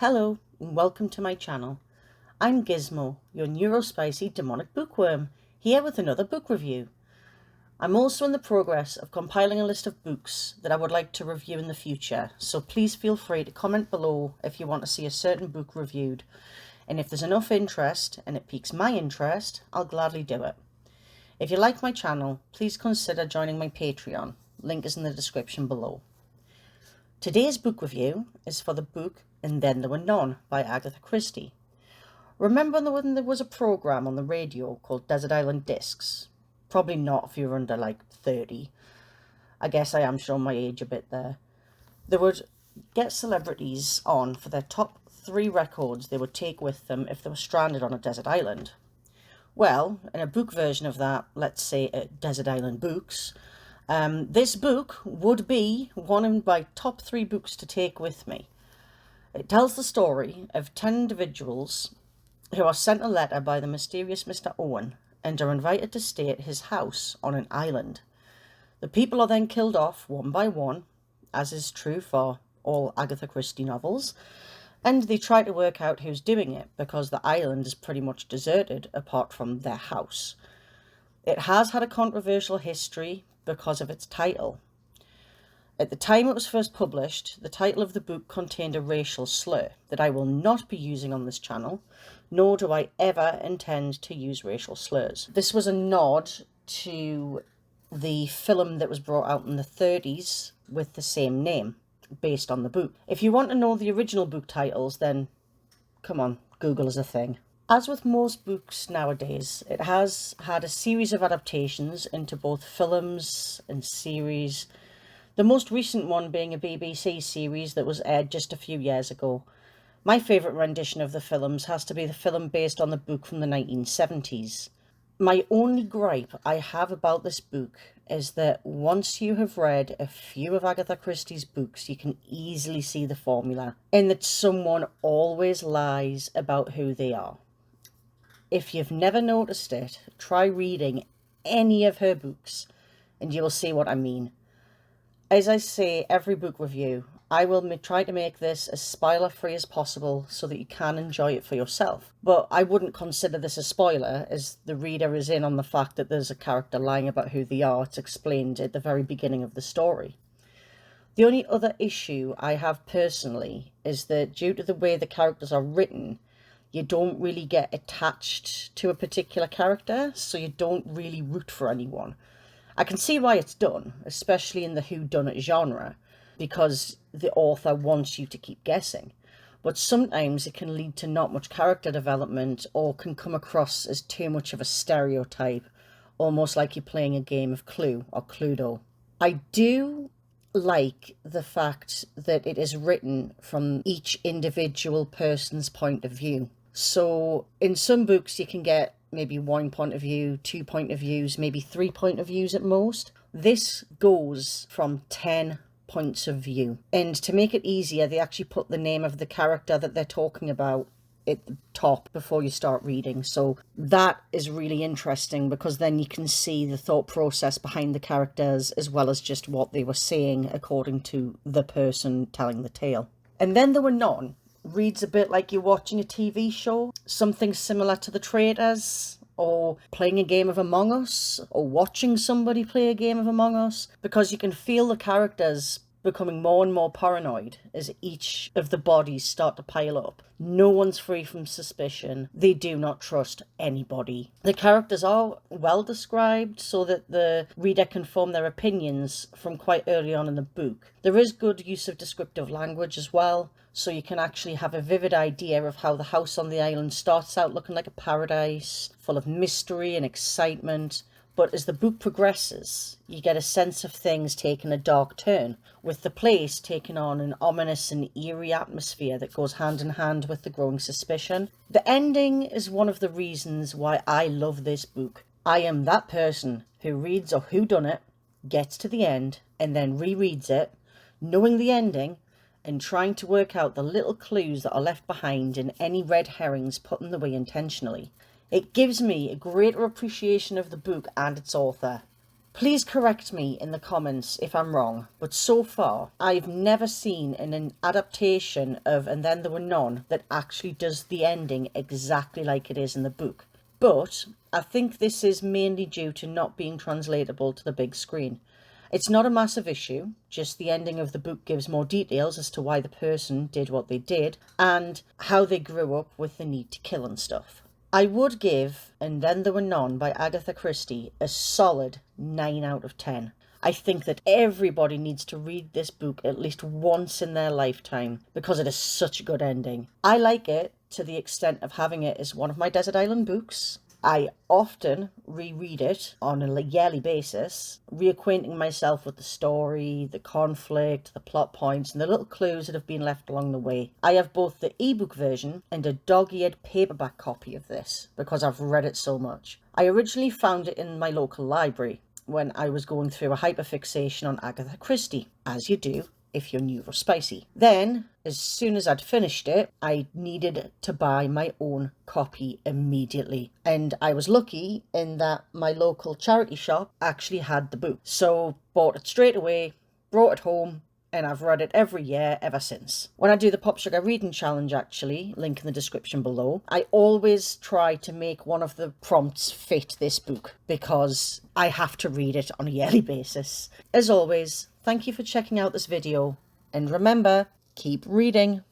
Hello and welcome to my channel. I'm Gizmo, your neurospicy demonic bookworm, here with another book review. I'm also in the progress of compiling a list of books that I would like to review in the future, so please feel free to comment below if you want to see a certain book reviewed. And if there's enough interest and it piques my interest, I'll gladly do it. If you like my channel, please consider joining my Patreon. Link is in the description below. Today's book review is for the book And Then There Were None by Agatha Christie. Remember when there was a programme on the radio called Desert Island Discs? Probably not if you're under like 30. I guess I am showing my age a bit there. They would get celebrities on for their top 3 records they would take with them if they were stranded on a desert island. Well, in a book version of that, let's say at Desert Island Books, this book would be one of my top 3 books to take with me. It tells the story of 10 individuals who are sent a letter by the mysterious Mr. Owen and are invited to stay at his house on an island. The people are then killed off one by one, as is true for all Agatha Christie novels, and they try to work out who's doing it because the island is pretty much deserted apart from their house. It has had a controversial history because of its title. At the time it was first published, the title of the book contained a racial slur that I will not be using on this channel, nor do I ever intend to use racial slurs. This was a nod to the film that was brought out in the 30s with the same name, based on the book. If you want to know the original book titles, then come on, Google is a thing. As with most books nowadays, it has had a series of adaptations into both films and series, the most recent one being a BBC series that was aired just a few years ago. My favourite rendition of the films has to be the film based on the book from the 1970s. My only gripe I have about this book is that once you have read a few of Agatha Christie's books, you can easily see the formula, in that someone always lies about who they are. If you've never noticed it, try reading any of her books and you will see what I mean. As I say every book review, I will try to make this as spoiler-free as possible so that you can enjoy it for yourself. But I wouldn't consider this a spoiler, as the reader is in on the fact that there's a character lying about who they are. It's explained at the very beginning of the story. The only other issue I have personally is that due to the way the characters are written, you don't really get attached to a particular character, so you don't really root for anyone. I can see why it's done, especially in the whodunit genre, because the author wants you to keep guessing. But sometimes it can lead to not much character development, or can come across as too much of a stereotype, almost like you're playing a game of Clue or Cluedo. I do like the fact that it is written from each individual person's point of view. So in some books you can get maybe 1 point of view, 2 point of views, maybe 3 point of views at most. This goes from 10 points of view. And to make it easier, they actually put the name of the character that they're talking about at the top before you start reading. So that is really interesting, because then you can see the thought process behind the characters as well as just what they were saying according to the person telling the tale. And Then There Were None reads a bit like you're watching a TV show, something similar to The Traitors, or playing a game of Among Us, or watching somebody play a game of Among Us, because you can feel the characters becoming more and more paranoid as each of the bodies start to pile up. No one's free from suspicion. They do not trust anybody. The characters are well described so that the reader can form their opinions from quite early on in the book. There is good use of descriptive language as well, so you can actually have a vivid idea of how the house on the island starts out looking like a paradise, full of mystery and excitement. But as the book progresses, you get a sense of things taking a dark turn, with the place taking on an ominous and eerie atmosphere that goes hand in hand with the growing suspicion. The ending is one of the reasons why I love this book. I am that person who reads a whodunit, gets to the end, and then rereads it, knowing the ending, and trying to work out the little clues that are left behind and any red herrings put in the way intentionally. It gives me a greater appreciation of the book and its author. Please correct me in the comments if I'm wrong, but so far I've never seen an adaptation of And Then There Were None that actually does the ending exactly like it is in the book. But I think this is mainly due to not being translatable to the big screen. It's not a massive issue, just the ending of the book gives more details as to why the person did what they did and how they grew up with the need to kill and stuff. I would give And Then There Were None by Agatha Christie a solid 9 out of 10. I think that everybody needs to read this book at least once in their lifetime because it is such a good ending. I like it to the extent of having it as one of my Desert Island books. I often reread it on a yearly basis, reacquainting myself with the story, the conflict, the plot points, and the little clues that have been left along the way. I have both the ebook version and a dog-eared paperback copy of this because I've read it so much. I originally found it in my local library when I was going through a hyperfixation on Agatha Christie, as you do if you're neurospicy. Then, as soon as I'd finished it, I needed to buy my own copy immediately. And I was lucky in that my local charity shop actually had the book. So bought it straight away, brought it home, and I've read it every year ever since. When I do the Popsugar reading challenge, actually, link in the description below, I always try to make one of the prompts fit this book because I have to read it on a yearly basis. As always, thank you for checking out this video, and remember, keep reading.